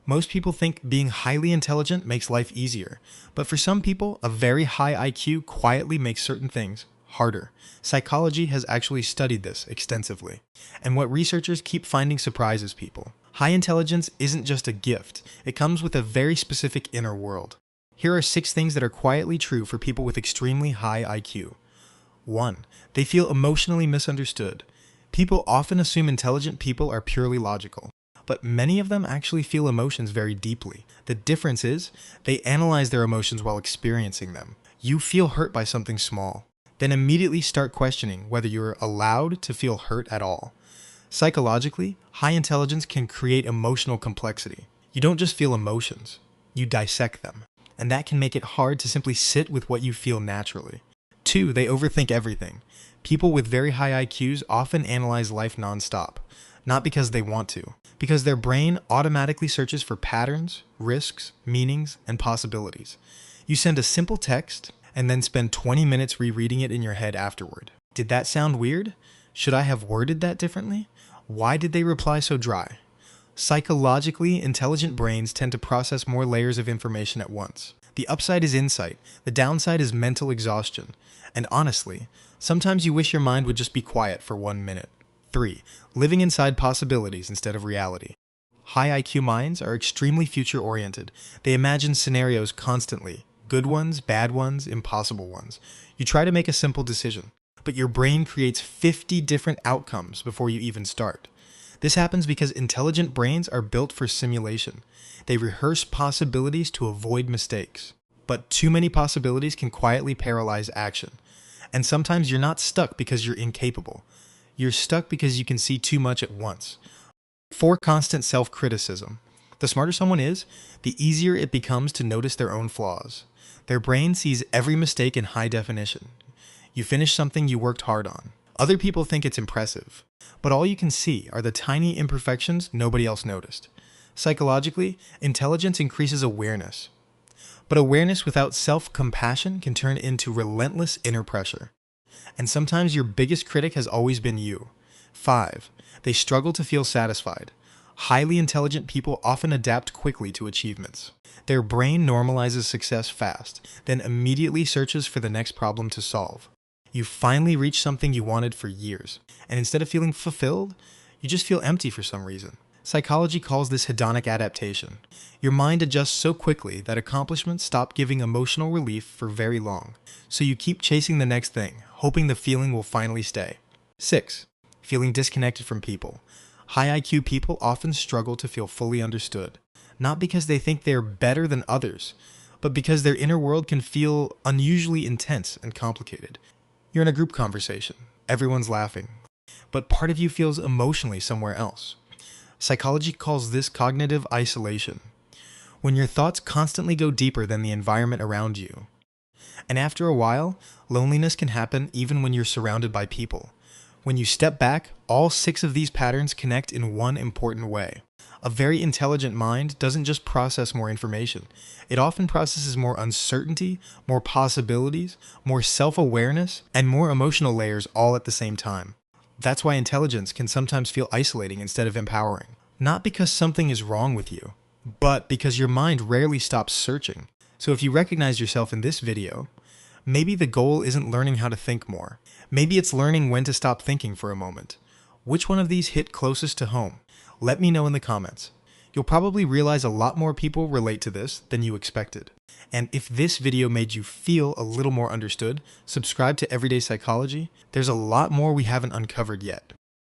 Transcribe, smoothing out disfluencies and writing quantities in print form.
Most people think being highly intelligent makes life easier, but for some people, a very high IQ quietly makes certain things harder. Psychology has actually studied this extensively, and what researchers keep finding surprises people. High intelligence isn't just a gift, it comes with a very specific inner world. Here are 6 things that are quietly true for people with extremely high IQ. 1. They feel emotionally misunderstood. People often assume intelligent people are purely logical, but many of them actually feel emotions very deeply. The difference is, they analyze their emotions while experiencing them. You feel hurt by something small, then immediately start questioning whether you're allowed to feel hurt at all. Psychologically, high intelligence can create emotional complexity. You don't just feel emotions, you dissect them, and that can make it hard to simply sit with what you feel naturally. 2. They overthink everything. People with very high IQs often analyze life nonstop, not because they want to, because their brain automatically searches for patterns, risks, meanings, and possibilities. You send a simple text and then spend 20 minutes rereading it in your head afterward. Did that sound weird? Should I have worded that differently? Why did they reply so dry? Psychologically, intelligent brains tend to process more layers of information at once. The upside is insight, the downside is mental exhaustion. And honestly, sometimes you wish your mind would just be quiet for 1 minute. 3. Living inside possibilities instead of reality. High IQ minds are extremely future-oriented. They imagine scenarios constantly. Good ones, bad ones, impossible ones. You try to make a simple decision, but your brain creates 50 different outcomes before you even start. This happens because intelligent brains are built for simulation. They rehearse possibilities to avoid mistakes. But too many possibilities can quietly paralyze action. And sometimes you're not stuck because you're incapable. You're stuck because you can see too much at once. 4. Constant self-criticism. The smarter someone is, the easier it becomes to notice their own flaws. Their brain sees every mistake in high definition. You finish something you worked hard on. Other people think it's impressive, but all you can see are the tiny imperfections nobody else noticed. Psychologically, intelligence increases awareness. But awareness without self-compassion can turn into relentless inner pressure. And sometimes your biggest critic has always been you. 5. They struggle to feel satisfied. Highly intelligent people often adapt quickly to achievements. Their brain normalizes success fast, then immediately searches for the next problem to solve. You finally reach something you wanted for years, and instead of feeling fulfilled, you just feel empty for some reason. Psychology calls this hedonic adaptation. Your mind adjusts so quickly that accomplishments stop giving emotional relief for very long, so you keep chasing the next thing, hoping the feeling will finally stay. 6. Feeling disconnected from people. High IQ people often struggle to feel fully understood, not because they think they're better than others, but because their inner world can feel unusually intense and complicated. You're in a group conversation, everyone's laughing, but part of you feels emotionally somewhere else. Psychology calls this cognitive isolation, when your thoughts constantly go deeper than the environment around you. And after a while, loneliness can happen even when you're surrounded by people. When you step back, all 6 of these patterns connect in one important way. A very intelligent mind doesn't just process more information. It often processes more uncertainty, more possibilities, more self-awareness, and more emotional layers all at the same time. That's why intelligence can sometimes feel isolating instead of empowering. Not because something is wrong with you, but because your mind rarely stops searching. So if you recognize yourself in this video, maybe the goal isn't learning how to think more. Maybe it's learning when to stop thinking for a moment. Which one of these hit closest to home? Let me know in the comments. You'll probably realize a lot more people relate to this than you expected. And if this video made you feel a little more understood, subscribe to Everyday Psychology. There's a lot more we haven't uncovered yet.